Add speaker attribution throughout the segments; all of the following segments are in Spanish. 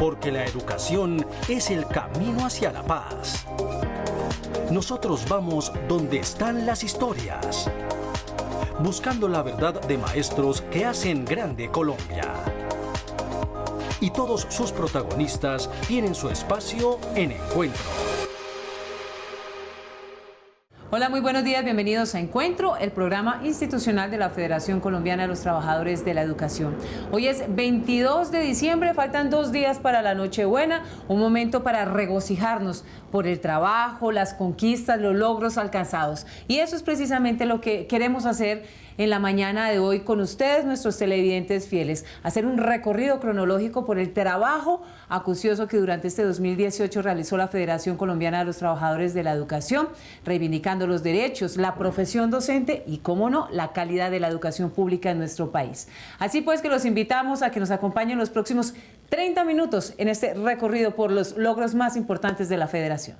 Speaker 1: porque la educación es el camino hacia la paz. Nosotros vamos donde están las historias, buscando la verdad de maestros que hacen grande Colombia. Y todos sus protagonistas tienen su espacio en Encuentro.
Speaker 2: Hola, muy buenos días, bienvenidos a Encuentro, el programa institucional de la Federación Colombiana de los Trabajadores de la Educación. Hoy es 22 de diciembre, faltan 2 días para la Nochebuena, un momento para regocijarnos por el trabajo, las conquistas, los logros alcanzados. Y eso es precisamente lo que queremos hacer en la mañana de hoy con ustedes, nuestros televidentes fieles, hacer un recorrido cronológico por el trabajo acucioso que durante este 2018 realizó la Federación Colombiana de los Trabajadores de la Educación, reivindicando los derechos, la profesión docente y, cómo no, la calidad de la educación pública en nuestro país. Así pues que los invitamos a que nos acompañen los próximos 30 minutos en este recorrido por los logros más importantes de la Federación.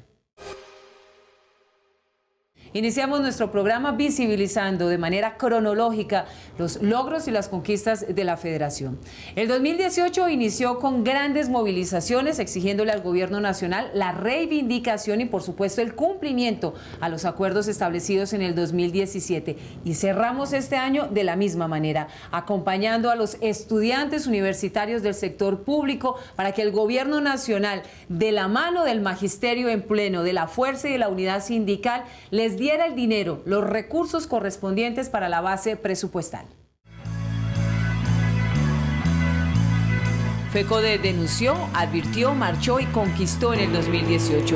Speaker 2: Iniciamos nuestro programa visibilizando de manera cronológica los logros y las conquistas de la Federación. El 2018 inició con grandes movilizaciones exigiéndole al gobierno nacional la reivindicación y por supuesto el cumplimiento a los acuerdos establecidos en el 2017. Y cerramos este año de la misma manera, acompañando a los estudiantes universitarios del sector público para que el gobierno nacional, de la mano del magisterio en pleno, de la fuerza y de la unidad sindical, les diera el dinero, los recursos correspondientes para la base presupuestal. FECODE denunció, advirtió, marchó y conquistó en el 2018.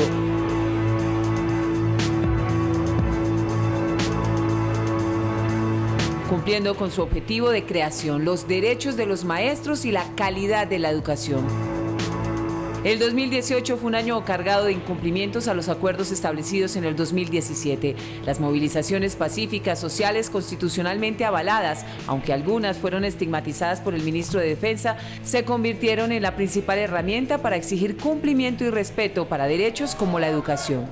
Speaker 2: Cumpliendo con su objetivo de creación, los derechos de los maestros y la calidad de la educación. El 2018 fue un año cargado de incumplimientos a los acuerdos establecidos en el 2017. Las movilizaciones pacíficas, sociales, constitucionalmente avaladas, aunque algunas fueron estigmatizadas por el ministro de Defensa, se convirtieron en la principal herramienta para exigir cumplimiento y respeto para derechos como la educación.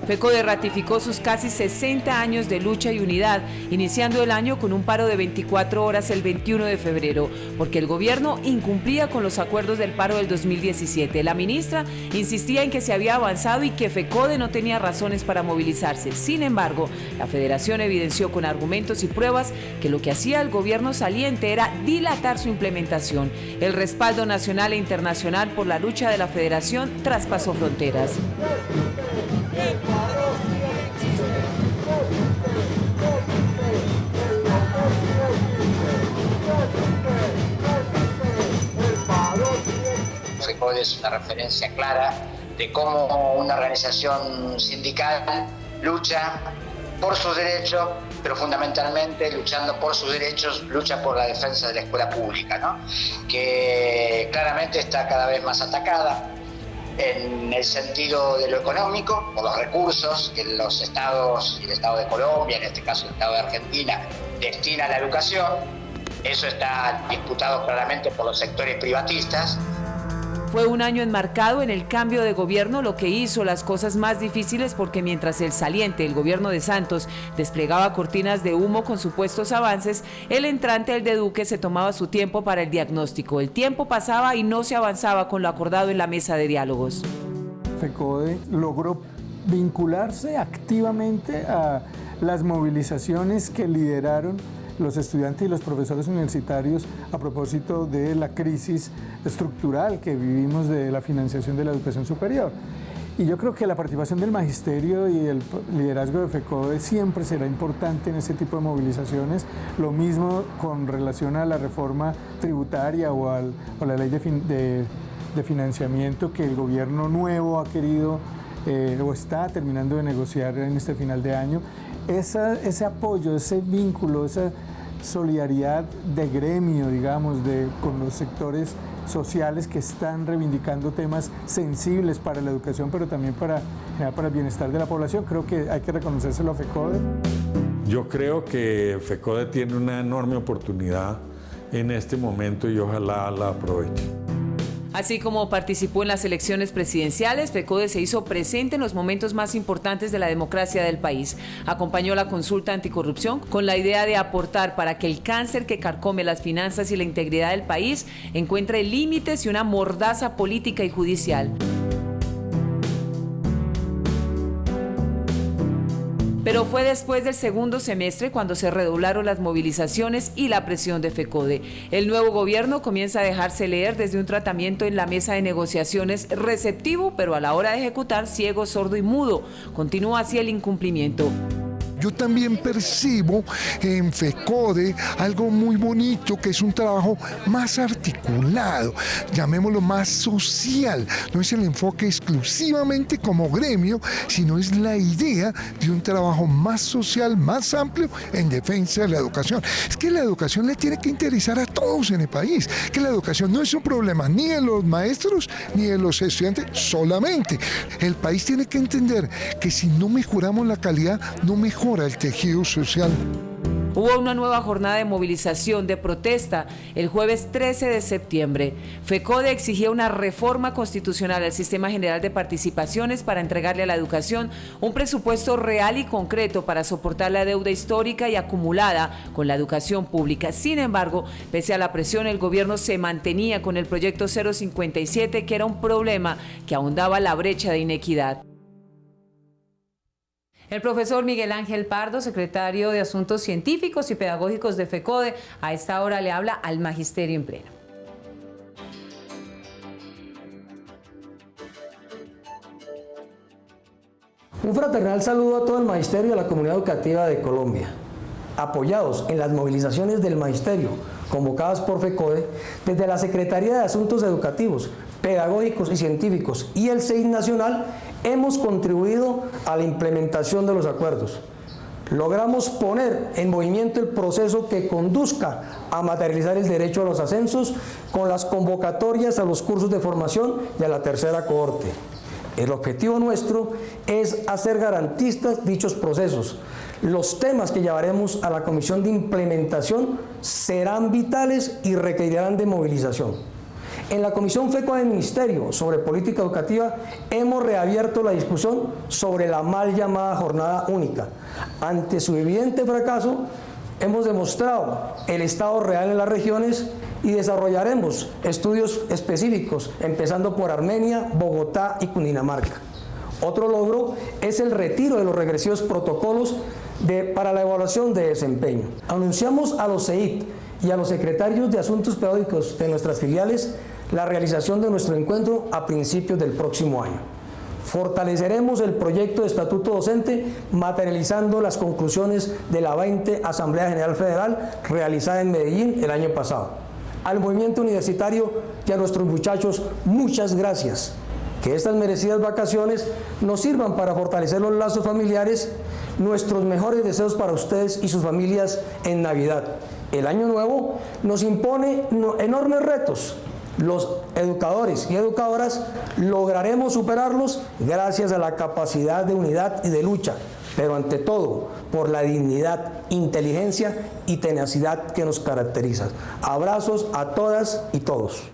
Speaker 2: FECODE ratificó sus casi 60 años de lucha y unidad, iniciando el año con un paro de 24 horas el 21 de febrero, porque el gobierno incumplía con los acuerdos del paro del 2017. La ministra insistía en que se había avanzado y que FECODE no tenía razones para movilizarse. Sin embargo, la Federación evidenció con argumentos y pruebas que lo que hacía el gobierno saliente era dilatar su implementación. El respaldo nacional e internacional por la lucha de la Federación traspasó fronteras.
Speaker 3: FECODE es una referencia clara de cómo una organización sindical lucha por sus derechos, pero fundamentalmente luchando por sus derechos, lucha por la defensa de la escuela pública, ¿no? Que claramente está cada vez más atacada en el sentido de lo económico, por los recursos que los estados, y el Estado de Colombia, en este caso el Estado de Argentina, destina a la educación. Eso está disputado claramente por los sectores privatistas.
Speaker 2: Fue un año enmarcado en el cambio de gobierno, lo que hizo las cosas más difíciles porque mientras el saliente, el gobierno de Santos, desplegaba cortinas de humo con supuestos avances, el entrante, el de Duque, se tomaba su tiempo para el diagnóstico. El tiempo pasaba y no se avanzaba con lo acordado en la mesa de diálogos.
Speaker 4: FECODE logró vincularse activamente a las movilizaciones que lideraron los estudiantes y los profesores universitarios a propósito de la crisis estructural que vivimos de la financiación de la educación superior. Y yo creo que la participación del magisterio y el liderazgo de FECODE siempre será importante en este tipo de movilizaciones. Lo mismo con relación a la reforma tributaria o a la ley de financiamiento que el gobierno nuevo ha querido o está terminando de negociar en este final de año. Ese apoyo, ese vínculo, esa solidaridad de gremio, digamos, con los sectores sociales que están reivindicando temas sensibles para la educación, pero también para el bienestar de la población. Creo que hay que reconocérselo a FECODE.
Speaker 5: Yo creo que FECODE tiene una enorme oportunidad en este momento y ojalá la aproveche.
Speaker 2: Así como participó en las elecciones presidenciales, FECODE se hizo presente en los momentos más importantes de la democracia del país. Acompañó la consulta anticorrupción con la idea de aportar para que el cáncer que carcome las finanzas y la integridad del país encuentre límites y una mordaza política y judicial. Pero fue después del segundo semestre cuando se redoblaron las movilizaciones y la presión de FECODE. El nuevo gobierno comienza a dejarse leer desde un tratamiento en la mesa de negociaciones receptivo, pero a la hora de ejecutar ciego, sordo y mudo. Continúa así el incumplimiento.
Speaker 6: Yo también percibo en FECODE algo muy bonito, que es un trabajo más articulado, llamémoslo más social. No es el enfoque exclusivamente como gremio, sino es la idea de un trabajo más social, más amplio en defensa de la educación. Es que la educación le tiene que interesar a todos en el país, que la educación no es un problema ni de los maestros ni de los estudiantes solamente. El país tiene que entender que si no mejoramos la calidad, no mejora el tejido social.
Speaker 2: Hubo una nueva jornada de movilización, de protesta, el jueves 13 de septiembre. FECODE exigía una reforma constitucional al Sistema General de Participaciones para entregarle a la educación un presupuesto real y concreto para soportar la deuda histórica y acumulada con la educación pública. Sin embargo, pese a la presión, el gobierno se mantenía con el proyecto 057, que era un problema que ahondaba la brecha de inequidad. El profesor Miguel Ángel Pardo, secretario de Asuntos Científicos y Pedagógicos de FECODE, a esta hora le habla al Magisterio en Pleno.
Speaker 7: Un fraternal saludo a todo el Magisterio y a la comunidad educativa de Colombia. Apoyados en las movilizaciones del Magisterio convocadas por FECODE, desde la Secretaría de Asuntos Educativos, Pedagógicos y Científicos y el CEIS Nacional, hemos contribuido a la implementación de los acuerdos. Logramos poner en movimiento el proceso que conduzca a materializar el derecho a los ascensos con las convocatorias a los cursos de formación y a la tercera cohorte. El objetivo nuestro es hacer garantistas dichos procesos. Los temas que llevaremos a la Comisión de Implementación serán vitales y requerirán de movilización. En la Comisión FECODE del Ministerio sobre Política Educativa hemos reabierto la discusión sobre la mal llamada jornada única. Ante su evidente fracaso, hemos demostrado el estado real en las regiones y desarrollaremos estudios específicos, empezando por Armenia, Bogotá y Cundinamarca. Otro logro es el retiro de los regresivos protocolos para la evaluación de desempeño. Anunciamos a los CEIT y a los secretarios de Asuntos Pedagógicos de nuestras filiales la realización de nuestro encuentro a principios del próximo año. Fortaleceremos el proyecto de estatuto docente materializando las conclusiones de la 20 Asamblea General Federal realizada en Medellín el año pasado. Al movimiento universitario y a nuestros muchachos, muchas gracias. Que estas merecidas vacaciones nos sirvan para fortalecer los lazos familiares. Nuestros mejores deseos para ustedes y sus familias en Navidad. El año nuevo nos impone enormes retos. Los educadores y educadoras lograremos superarlos gracias a la capacidad de unidad y de lucha, pero ante todo por la dignidad, inteligencia y tenacidad que nos caracteriza. Abrazos a todas y todos.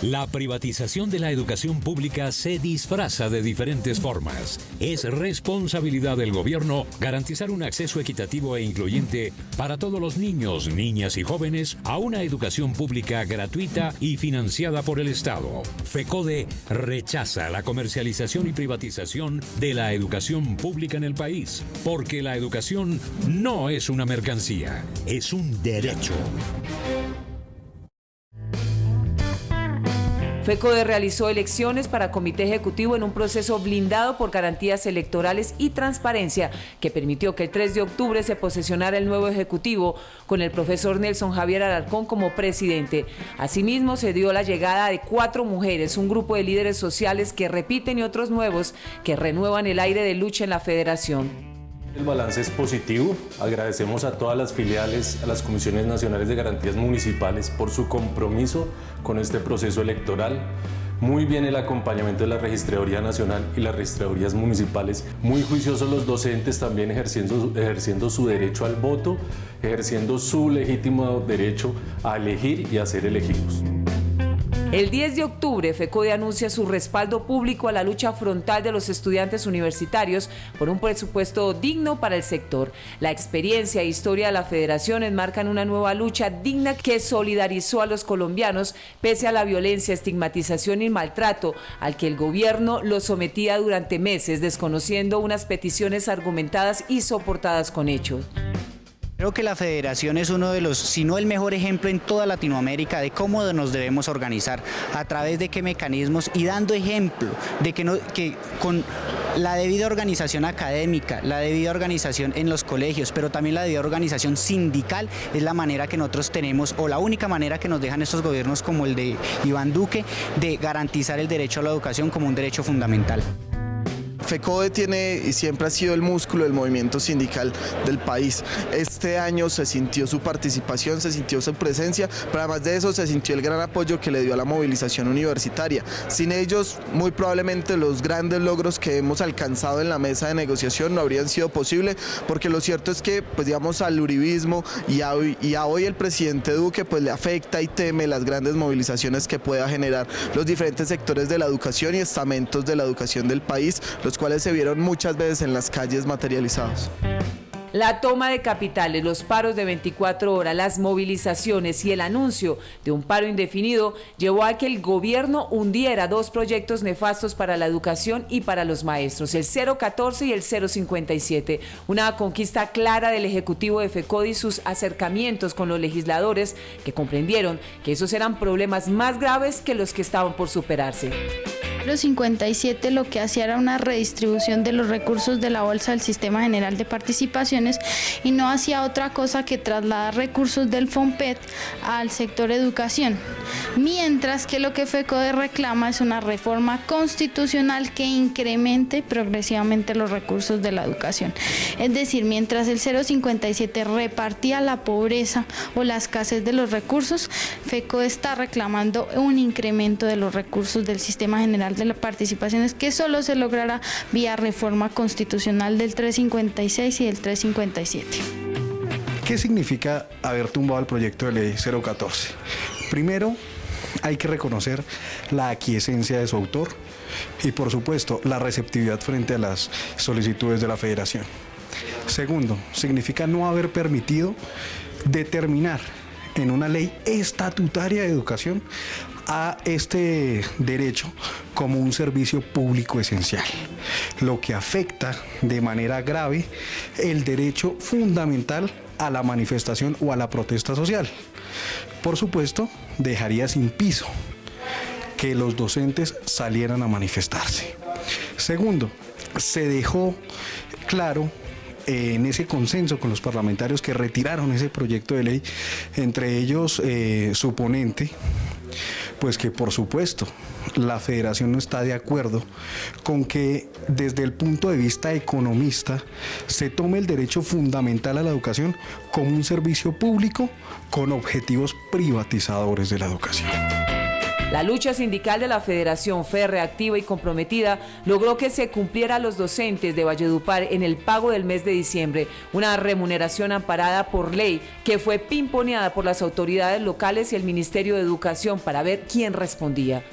Speaker 8: La privatización de la educación pública se disfraza de diferentes formas. Es responsabilidad del gobierno garantizar un acceso equitativo e incluyente para todos los niños, niñas y jóvenes a una educación pública gratuita y financiada por el Estado. FECODE rechaza la comercialización y privatización de la educación pública en el país, porque la educación no es una mercancía, es un derecho.
Speaker 2: FECODE realizó elecciones para comité ejecutivo en un proceso blindado por garantías electorales y transparencia que permitió que el 3 de octubre se posesionara el nuevo ejecutivo con el profesor Nelson Javier Alarcón como presidente. Asimismo, se dio la llegada de 4 mujeres, un grupo de líderes sociales que repiten y otros nuevos que renuevan el aire de lucha en la federación.
Speaker 9: El balance es positivo. Agradecemos a todas las filiales, a las Comisiones Nacionales de Garantías Municipales por su compromiso con este proceso electoral. Muy bien el acompañamiento de la Registraduría Nacional y las Registradurías Municipales. Muy juiciosos los docentes también ejerciendo su derecho al voto, ejerciendo su legítimo derecho a elegir y a ser elegidos.
Speaker 2: El 10 de octubre, FECODE anuncia su respaldo público a la lucha frontal de los estudiantes universitarios por un presupuesto digno para el sector. La experiencia e historia de la federación enmarcan una nueva lucha digna que solidarizó a los colombianos pese a la violencia, estigmatización y maltrato al que el gobierno los sometía durante meses, desconociendo unas peticiones argumentadas y soportadas con hechos.
Speaker 10: Creo que la federación es uno de los, si no el mejor ejemplo en toda Latinoamérica de cómo nos debemos organizar, a través de qué mecanismos y dando ejemplo de que con la debida organización académica, la debida organización en los colegios, pero también la debida organización sindical es la manera que nosotros tenemos o la única manera que nos dejan estos gobiernos como el de Iván Duque de garantizar el derecho a la educación como un derecho fundamental.
Speaker 11: FECODE tiene y siempre ha sido el músculo del movimiento sindical del país. Este año se sintió su participación, se sintió su presencia, pero además de eso se sintió el gran apoyo que le dio a la movilización universitaria. Sin ellos, muy probablemente los grandes logros que hemos alcanzado en la mesa de negociación no habrían sido posibles, porque lo cierto es que, pues digamos, al uribismo y a hoy el presidente Duque pues le afecta y teme las grandes movilizaciones que pueda generar los diferentes sectores de la educación y estamentos de la educación del país, los cuales se vieron muchas veces en las calles materializados.
Speaker 2: La toma de capitales, los paros de 24 horas, las movilizaciones y el anuncio de un paro indefinido llevó a que el gobierno hundiera dos proyectos nefastos para la educación y para los maestros, el 014 y el 057. Una conquista clara del Ejecutivo de FECODE y sus acercamientos con los legisladores que comprendieron que esos eran problemas más graves que los que estaban por superarse.
Speaker 12: Los 57 lo que hacía era una redistribución de los recursos de la bolsa del Sistema General de Participaciones y no hacía otra cosa que trasladar recursos del FOMPET al sector educación, mientras que lo que FECODE reclama es una reforma constitucional que incremente progresivamente los recursos de la educación. Es decir, mientras el 057 repartía la pobreza o la escasez de los recursos, FECODE está reclamando un incremento de los recursos del Sistema General de las Participaciones que solo se logrará vía reforma constitucional del 356 y del 357.
Speaker 13: ¿Qué significa haber tumbado el proyecto de ley 014? Primero, hay que reconocer la aquiescencia de su autor y, por supuesto, la receptividad frente a las solicitudes de la Federación. Segundo, significa no haber permitido determinar en una ley estatutaria de educación a este derecho como un servicio público esencial, lo que afecta de manera grave el derecho fundamental a la manifestación o a la protesta social. Por supuesto, dejaría sin piso que los docentes salieran a manifestarse. Segundo, se dejó claro en ese consenso con los parlamentarios que retiraron ese proyecto de ley, entre ellos su ponente, pues que por supuesto la Federación no está de acuerdo con que desde el punto de vista economista se tome el derecho fundamental a la educación como un servicio público con objetivos privatizadores de la educación.
Speaker 2: La lucha sindical de la Federación, férrea, activa y comprometida, logró que se cumpliera a los docentes de Valledupar en el pago del mes de diciembre, una remuneración amparada por ley que fue pimponeada por las autoridades locales y el Ministerio de Educación para ver quién respondía.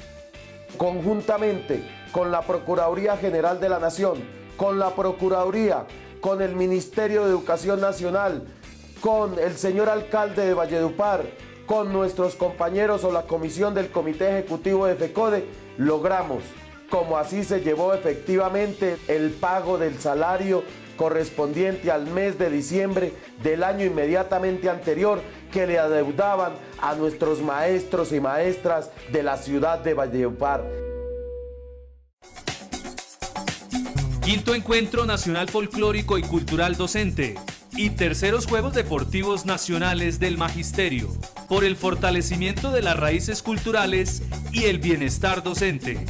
Speaker 14: Conjuntamente con la Procuraduría General de la Nación, con la Procuraduría, con el Ministerio de Educación Nacional, con el señor alcalde de Valledupar, con nuestros compañeros o la comisión del Comité Ejecutivo de FECODE, logramos, como así se llevó efectivamente, el pago del salario correspondiente al mes de diciembre del año inmediatamente anterior que le adeudaban a nuestros maestros y maestras de la ciudad de Valledupar.
Speaker 15: Quinto Encuentro Nacional Folclórico y Cultural Docente y terceros Juegos Deportivos Nacionales del Magisterio, por el fortalecimiento de las raíces culturales y el bienestar docente.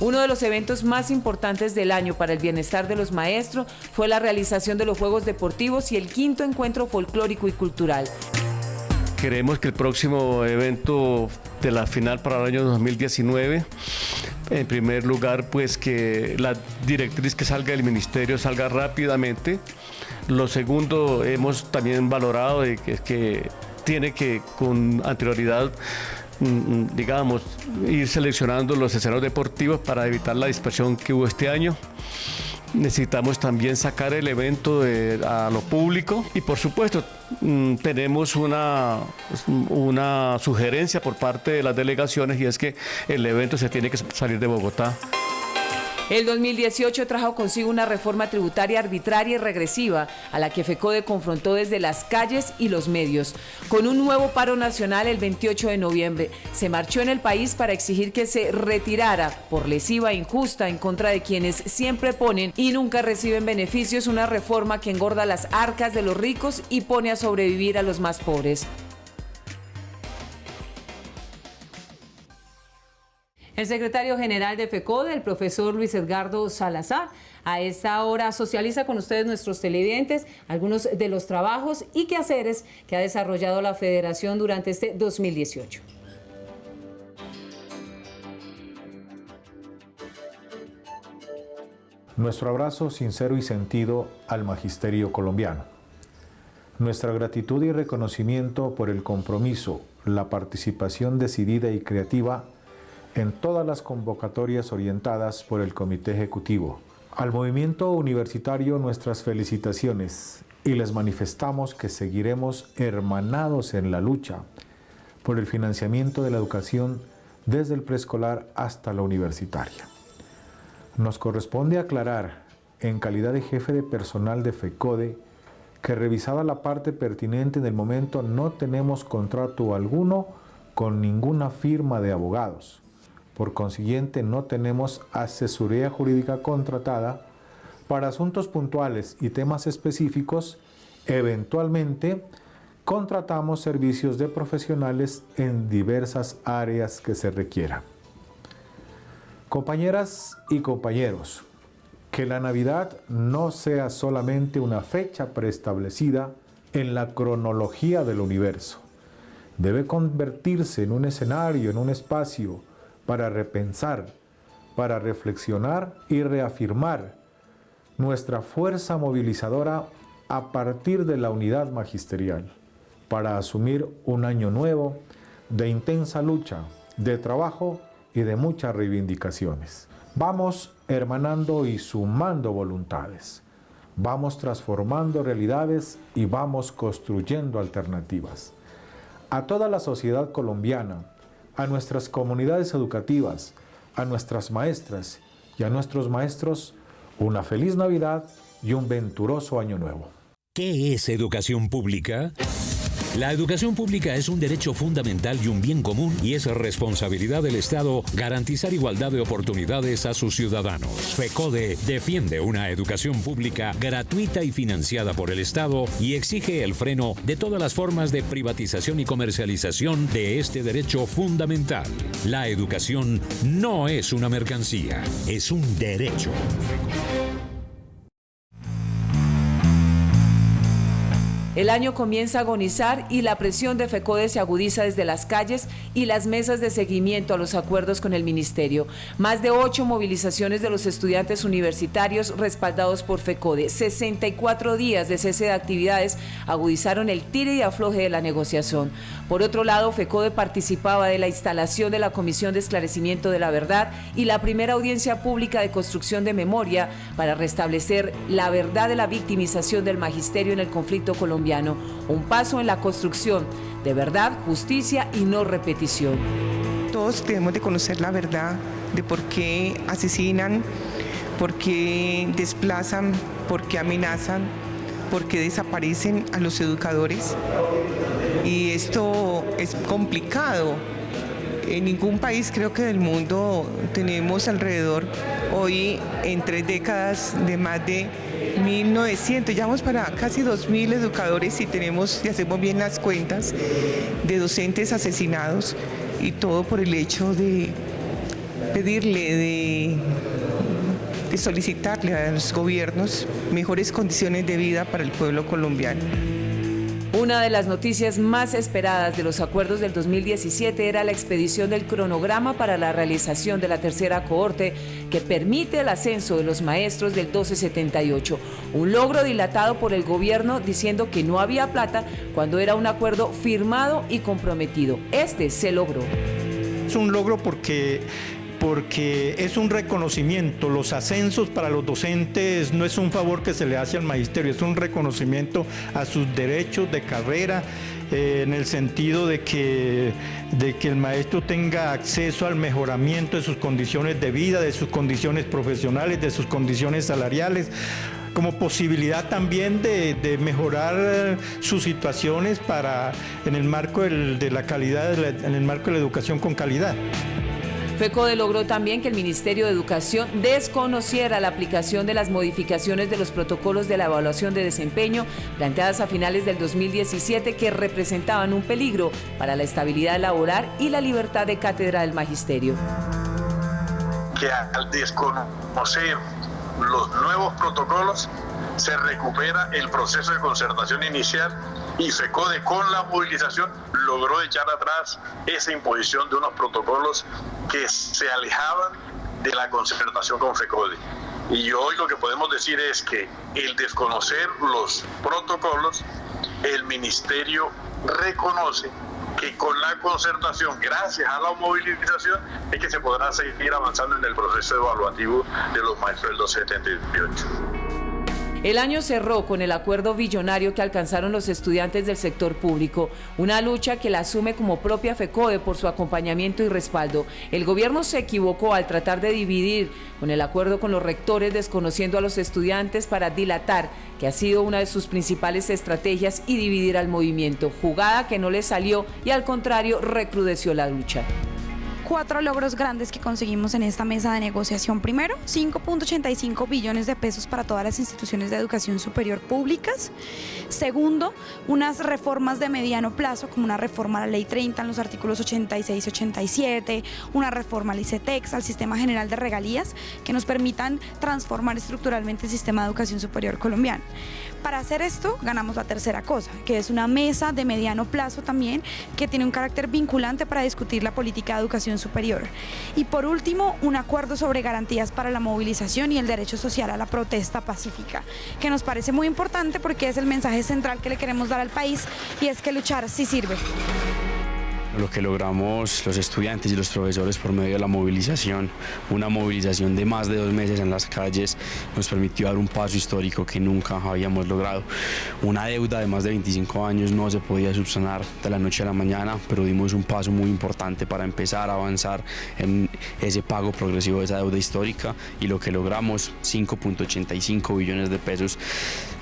Speaker 2: Uno de los eventos más importantes del año para el bienestar de los maestros fue la realización de los Juegos Deportivos y el quinto Encuentro Folclórico y Cultural.
Speaker 16: Queremos que el próximo evento de la final para el año 2019, en primer lugar, pues que la directriz que salga del ministerio salga rápidamente. Lo segundo, hemos también valorado de que tiene que con anterioridad, digamos, ir seleccionando los escenarios deportivos para evitar la dispersión que hubo este año. Necesitamos también sacar el evento a lo público y por supuesto tenemos una sugerencia por parte de las delegaciones y es que el evento se tiene que salir de Bogotá.
Speaker 2: El 2018 trajo consigo una reforma tributaria arbitraria y regresiva a la que FECODE confrontó desde las calles y los medios. Con un nuevo paro nacional el 28 de noviembre, se marchó en el país para exigir que se retirara por lesiva e injusta en contra de quienes siempre ponen y nunca reciben beneficios una reforma que engorda las arcas de los ricos y pone a sobrevivir a los más pobres. El secretario general de FECODE, el profesor Luis Edgardo Salazar, a esta hora socializa con ustedes, nuestros televidentes, algunos de los trabajos y quehaceres que ha desarrollado la Federación durante este 2018.
Speaker 17: Nuestro abrazo sincero y sentido al magisterio colombiano. Nuestra gratitud y reconocimiento por el compromiso, la participación decidida y creativa en todas las convocatorias orientadas por el Comité Ejecutivo. Al movimiento universitario nuestras felicitaciones y les manifestamos que seguiremos hermanados en la lucha por el financiamiento de la educación desde el preescolar hasta la universitaria. Nos corresponde aclarar, en calidad de jefe de personal de FECODE, que revisada la parte pertinente en el momento no tenemos contrato alguno con ninguna firma de abogados. Por consiguiente, no tenemos asesoría jurídica contratada para asuntos puntuales y temas específicos. Eventualmente, contratamos servicios de profesionales en diversas áreas que se requieran. Compañeras y compañeros, que la Navidad no sea solamente una fecha preestablecida en la cronología del universo. Debe convertirse en un escenario, en un espacio para repensar, para reflexionar y reafirmar nuestra fuerza movilizadora a partir de la unidad magisterial, para asumir un año nuevo de intensa lucha, de trabajo y de muchas reivindicaciones. Vamos hermanando y sumando voluntades, vamos transformando realidades y vamos construyendo alternativas. A toda la sociedad colombiana, a nuestras comunidades educativas, a nuestras maestras y a nuestros maestros, una feliz Navidad y un venturoso Año Nuevo.
Speaker 8: ¿Qué es educación pública? La educación pública es un derecho fundamental y un bien común y es responsabilidad del Estado garantizar igualdad de oportunidades a sus ciudadanos. FECODE defiende una educación pública gratuita y financiada por el Estado y exige el freno de todas las formas de privatización y comercialización de este derecho fundamental. La educación no es una mercancía, es un derecho.
Speaker 2: El año comienza a agonizar y la presión de FECODE se agudiza desde las calles y las mesas de seguimiento a los acuerdos con el ministerio. Más de 8 movilizaciones de los estudiantes universitarios respaldados por FECODE. 64 días de cese de actividades agudizaron el tire y afloje de la negociación. Por otro lado, FECODE participaba de la instalación de la Comisión de Esclarecimiento de la Verdad y la primera audiencia pública de construcción de memoria para restablecer la verdad de la victimización del magisterio en el conflicto colombiano. Un paso en la construcción de verdad, justicia y no repetición.
Speaker 18: Todos debemos de conocer la verdad de por qué asesinan, por qué desplazan, por qué amenazan, por qué desaparecen a los educadores. Y esto es complicado. En ningún país, creo que del mundo, tenemos alrededor hoy en 3 décadas de más de 1.900, ya vamos para casi 2.000 educadores y tenemos, y hacemos bien las cuentas, de docentes asesinados, y todo por el hecho de pedirle, de solicitarle a los gobiernos mejores condiciones de vida para el pueblo colombiano.
Speaker 2: Una de las noticias más esperadas de los acuerdos del 2017 era la expedición del cronograma para la realización de la tercera cohorte que permite el ascenso de los maestros del 1278, un logro dilatado por el gobierno diciendo que no había plata cuando era un acuerdo firmado y comprometido. Este se logró.
Speaker 19: Es un logro porque es un reconocimiento. Los ascensos para los docentes no es un favor que se le hace al magisterio, es un reconocimiento a sus derechos de carrera, en el sentido de que el maestro tenga acceso al mejoramiento de sus condiciones de vida, de sus condiciones profesionales, de sus condiciones salariales, como posibilidad también de mejorar sus situaciones en el marco de la calidad, en el marco de la educación con calidad.
Speaker 2: FECODE logró también que el Ministerio de Educación desconociera la aplicación de las modificaciones de los protocolos de la evaluación de desempeño planteadas a finales del 2017 que representaban un peligro para la estabilidad laboral y la libertad de cátedra del magisterio.
Speaker 20: Que al desconocer los nuevos protocolos se recupera el proceso de concertación inicial y FECODE con la movilización logró echar atrás esa imposición de unos protocolos que se alejaban de la concertación con FECODE. Y hoy lo que podemos decir es que el desconocer los protocolos, el ministerio reconoce que con la concertación, gracias a la movilización, es que se podrá seguir avanzando en el proceso evaluativo de los maestros del 278.
Speaker 2: El año cerró con el acuerdo billonario que alcanzaron los estudiantes del sector público, una lucha que la asume como propia FECODE por su acompañamiento y respaldo. El gobierno se equivocó al tratar de dividir con el acuerdo con los rectores, desconociendo a los estudiantes para dilatar, que ha sido una de sus principales estrategias, y dividir al movimiento, jugada que no le salió y al contrario recrudeció la lucha.
Speaker 21: 4 logros grandes que conseguimos en esta mesa de negociación. Primero, 5.85 billones de pesos para todas las instituciones de educación superior públicas. Segundo, unas reformas de mediano plazo, como una reforma a la Ley 30 en los artículos 86 y 87, una reforma al ICETEX, al Sistema General de Regalías, que nos permitan transformar estructuralmente el sistema de educación superior colombiano. Para hacer esto, ganamos la tercera cosa, que es una mesa de mediano plazo también, que tiene un carácter vinculante para discutir la política de educación superior. Y por último, un acuerdo sobre garantías para la movilización y el derecho social a la protesta pacífica, que nos parece muy importante porque es el mensaje central que le queremos dar al país, y es que luchar sí sirve.
Speaker 22: Lo que logramos los estudiantes y los profesores por medio de la movilización, una movilización de más de 2 meses en las calles, nos permitió dar un paso histórico que nunca habíamos logrado. Una deuda de más de 25 años no se podía subsanar de la noche a la mañana, pero dimos un paso muy importante para empezar a avanzar en ese pago progresivo de esa deuda histórica, y lo que logramos, 5.85 billones de pesos,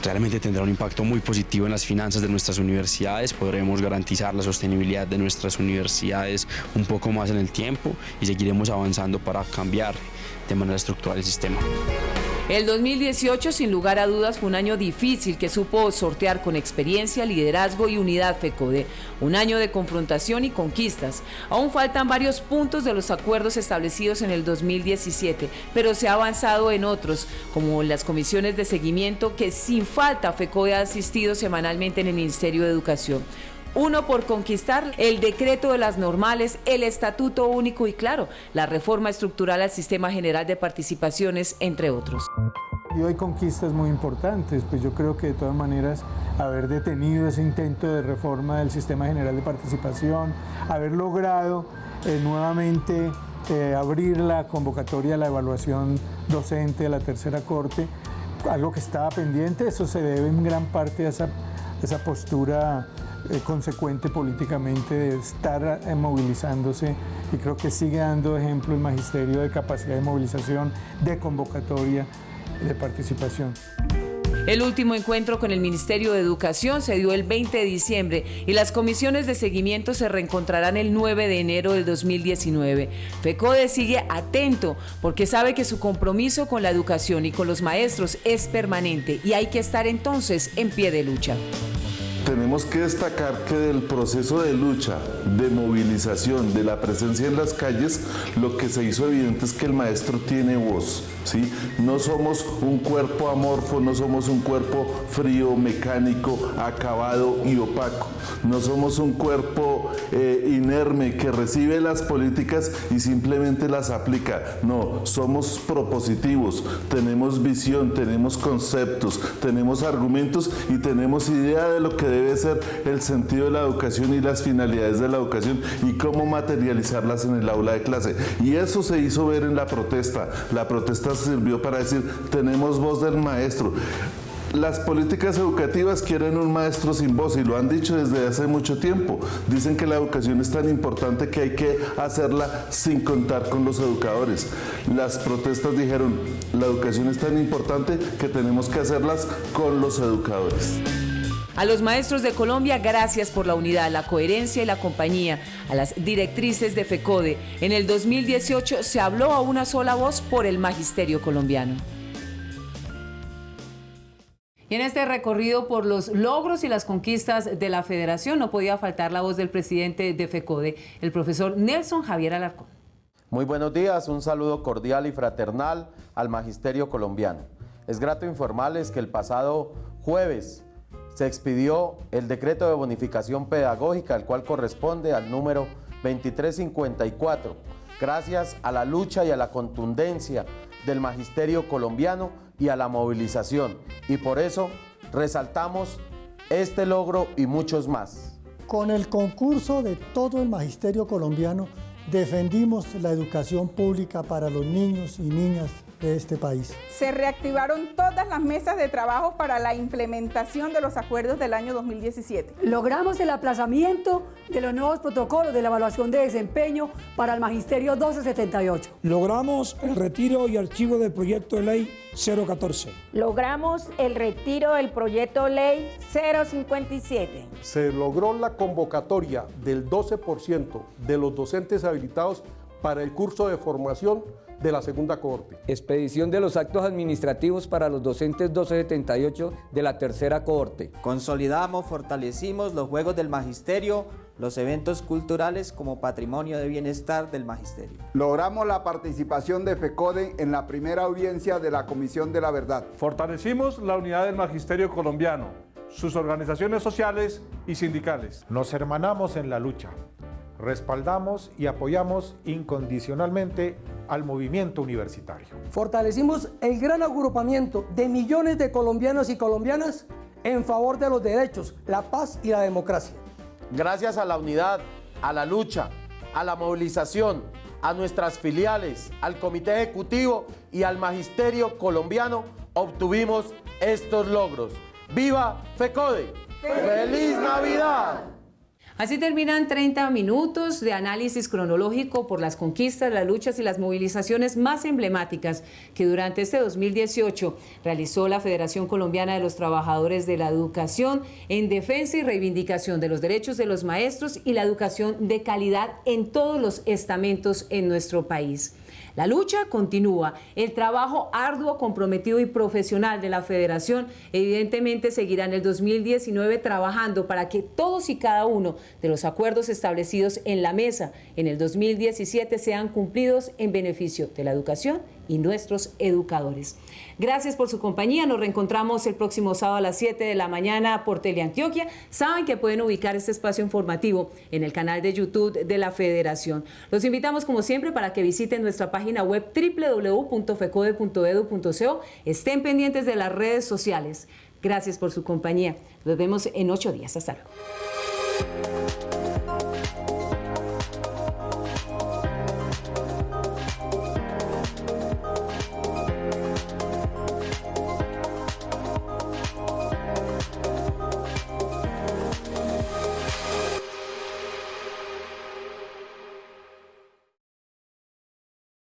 Speaker 22: realmente tendrá un impacto muy positivo en las finanzas de nuestras universidades. Podremos garantizar la sostenibilidad de nuestras universidades un poco más en el tiempo y seguiremos avanzando para cambiar de manera estructural el sistema.
Speaker 2: El 2018, sin lugar a dudas, fue un año difícil que supo sortear con experiencia, liderazgo y unidad FECODE. Un año de confrontación y conquistas. Aún faltan varios puntos de los acuerdos establecidos en el 2017, pero se ha avanzado en otros, como las comisiones de seguimiento que sin falta FECODE ha asistido semanalmente en el Ministerio de Educación. Uno por conquistar: el decreto de las normales, el estatuto único y, claro, la reforma estructural al Sistema General de Participaciones, entre otros.
Speaker 4: Y hay conquistas muy importantes, pues yo creo que de todas maneras haber detenido ese intento de reforma del Sistema General de Participación, haber logrado nuevamente abrir la convocatoria a la evaluación docente de la tercera corte, algo que estaba pendiente, eso se debe en gran parte a esa postura consecuente políticamente de estar movilizándose, y creo que sigue dando ejemplo el magisterio de capacidad de movilización, de convocatoria, de participación.
Speaker 2: El último encuentro con el Ministerio de Educación se dio el 20 de diciembre y las comisiones de seguimiento se reencontrarán el 9 de enero del 2019. FECODE sigue atento porque sabe que su compromiso con la educación y con los maestros es permanente, y hay que estar entonces en pie de lucha.
Speaker 1: tenemos que destacar que del proceso de lucha, de movilización, de la presencia en las calles, lo que se hizo evidente es que el maestro tiene voz, ¿sí? No somos un cuerpo amorfo, no somos un cuerpo frío, mecánico, acabado y opaco. No somos un cuerpo inerme que recibe las políticas y simplemente las aplica. No, somos propositivos, tenemos visión, tenemos conceptos, tenemos argumentos y tenemos idea de lo que debe ser el sentido de la educación y las finalidades de la educación y cómo materializarlas en el aula de clase. Y eso se hizo ver en la protesta. La protesta sirvió para decir, tenemos voz del maestro. Las políticas educativas quieren un maestro sin voz y lo han dicho desde hace mucho tiempo. Dicen que la educación es tan importante que hay que hacerla sin contar con los educadores. Las protestas dijeron, la educación es tan importante que tenemos que hacerlas con los educadores.
Speaker 2: A los maestros de Colombia, gracias por la unidad, la coherencia y la compañía. A las directrices de FECODE, en el 2018 se habló a una sola voz por el magisterio colombiano. Y en este recorrido por los logros y las conquistas de la Federación no podía faltar la voz del presidente de FECODE, el profesor Nelson Javier Alarcón.
Speaker 14: Muy buenos días, un saludo cordial y fraternal al magisterio colombiano. Es grato informarles que el pasado jueves se expidió el decreto de bonificación pedagógica, el cual corresponde al número 2354, gracias a la lucha y a la contundencia del magisterio colombiano y a la movilización, y por eso resaltamos este logro y muchos más.
Speaker 3: Con el concurso de todo el magisterio colombiano defendimos la educación pública para los niños y niñas de este país.
Speaker 23: Se reactivaron todas las mesas de trabajo para la implementación de los acuerdos del año 2017.
Speaker 24: Logramos el aplazamiento de los nuevos protocolos de la evaluación de desempeño para el Magisterio 1278.
Speaker 25: Logramos el retiro y archivo del proyecto de ley 014.
Speaker 26: Logramos el retiro del proyecto de ley 057.
Speaker 27: Se logró la convocatoria del 12% de los docentes habilitados para el curso de formación de la segunda cohorte.
Speaker 28: Expedición de los actos administrativos para los docentes 1278 de la tercera cohorte.
Speaker 29: Consolidamos, fortalecimos los juegos del magisterio, los eventos culturales como patrimonio de bienestar del magisterio.
Speaker 30: Logramos la participación de FECODE en la primera audiencia de la Comisión de la Verdad.
Speaker 31: Fortalecimos la unidad del magisterio colombiano, sus organizaciones sociales y sindicales.
Speaker 17: Nos hermanamos en la lucha. Respaldamos y apoyamos incondicionalmente al movimiento universitario.
Speaker 24: Fortalecimos el gran agrupamiento de millones de colombianos y colombianas en favor de los derechos, la paz y la democracia.
Speaker 14: Gracias a la unidad, a la lucha, a la movilización, a nuestras filiales, al comité ejecutivo y al magisterio colombiano, obtuvimos estos logros. ¡Viva FECODE! ¡Feliz Navidad!
Speaker 2: Así terminan 30 minutos de análisis cronológico por las conquistas, las luchas y las movilizaciones más emblemáticas que durante este 2018 realizó la Federación Colombiana de los Trabajadores de la Educación en defensa y reivindicación de los derechos de los maestros y la educación de calidad en todos los estamentos en nuestro país. La lucha continúa, el trabajo arduo, comprometido y profesional de la Federación evidentemente seguirá en el 2019 trabajando para que todos y cada uno de los acuerdos establecidos en la mesa en el 2017 sean cumplidos en beneficio de la educación y nuestros educadores. Gracias por su compañía, nos reencontramos el próximo sábado a las 7 de la mañana por Teleantioquia. Saben que pueden ubicar este espacio informativo en el canal de YouTube de la Federación. Los invitamos como siempre para que visiten nuestra página web www.fecode.edu.co. Estén pendientes de las redes sociales. Gracias por su compañía. Nos vemos en 8 días. Hasta luego.